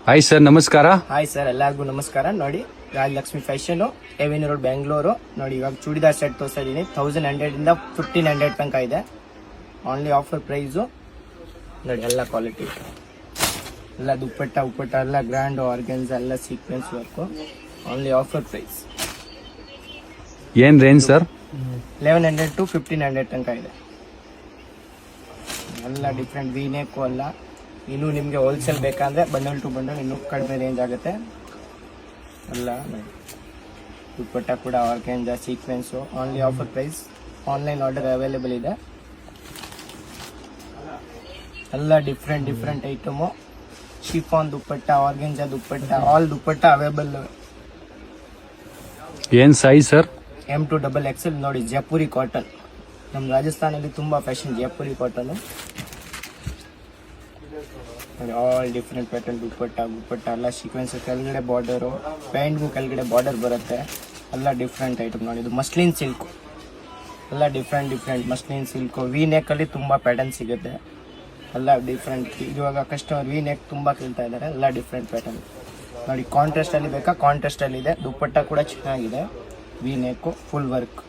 Hi sir, ನಮಸ್ಕಾರ. Hi sir, ಎಲ್ಲರಿಗೂ ನಮಸ್ಕಾರ. ನೋಡಿ, Rajalakshmi fashion, Evin road, Bengaluru. ನೋಡಿ, ಇವಾಗ ಚೂಡಿದಾರ್ ಸೆಟ್ ತೋರಿಸ್ತಾ ಇದ್ದೀನಿ. 1100 ಇಂದ 1500 ತನಕ ಇದೆ. Only offer price. ನೋಡಿ, ಎಲ್ಲ ಕ್ವಾಲಿಟಿ, ಎಲ್ಲ ದುಪ್ಪಟ್ಟ ಎಲ್ಲ ಗ್ರ್ಯಾಂಡ್ ಆರ್ಗನ್ಸ್, ಎಲ್ಲ sequence work. Only offer price. ಏನ್ ರೇಂಜ್ ಸರ್? 1100 to 1500 ತನಕ ಇದೆ. ಎಲ್ಲ ಡಿಫ್ರೆಂಟ್ ವಿನೇಕು ಅಲ್ಲ. ಇನ್ನು ನಿಮಗೆ ಹೋಲ್ಸೇಲ್ ಬೇಕಂದ್ರೆ ಬಂಡಲ್ ಟು ಬಂಡಲ್ ಇನ್ನೂ ಕಡಿಮೆ ರೇಂಜ್ ಆಗುತ್ತೆ. ಎಲ್ಲ ದುಪ್ಪಟ್ಟ ಕೂಡ organza sequence. Only offer price. Online order available ಇದೆ. ಎಲ್ಲ different item. Chiffon dupatta, organza dupatta, all dupatta available. ಏನ್ size sir? M to XXL. ನೋಡಿ, ಜೈಪುರಿ ಕಾಟನ್. ನಮ್ಮ ರಾಜಸ್ಥಾನಲ್ಲಿ ತುಂಬ fashion Jaipuri cotton. All different pattern dupatta ಎಲ್ಲ ಸೀಕ್ವೆನ್ಸ್. ಕೆಳಗಡೆ ಬಾರ್ಡರು, ಪ್ಯಾಂಟ್ಗೂ ಕೆಳಗಡೆ ಬಾರ್ಡರ್ ಬರುತ್ತೆ. ಎಲ್ಲ ಡಿಫ್ರೆಂಟ್ ಐಟಮ್. ನೋಡಿ, ಇದು ಮಸ್ಲಿನ್ ಸಿಲ್ಕು. ಎಲ್ಲ ಡಿಫ್ರೆಂಟ್ ಮಸ್ಲಿನ್ ಸಿಲ್ಕು. ವಿ ನೆಕ್ಕಲ್ಲಿ ತುಂಬ ಪ್ಯಾಟರ್ನ್ ಸಿಗುತ್ತೆ. ಎಲ್ಲ ಡಿಫ್ರೆಂಟ್. ಇವಾಗ ಕಸ್ಟಮರ್ ವಿ ನೆಕ್ ತುಂಬ ಕೇಳ್ತಾ ಇದ್ದಾರೆ. ಎಲ್ಲ ಡಿಫ್ರೆಂಟ್ ಪ್ಯಾಟರ್ನ್. ನೋಡಿ, ಕಾಂಟ್ರಾಸ್ಟಲ್ಲಿ ಬೇಕಾ? ಕಾಂಟ್ರಾಸ್ಟಲ್ಲಿ ಇದೆ. ದುಪ್ಪಟ್ಟ ಕೂಡ ಚೆನ್ನಾಗಿದೆ. V neck full work.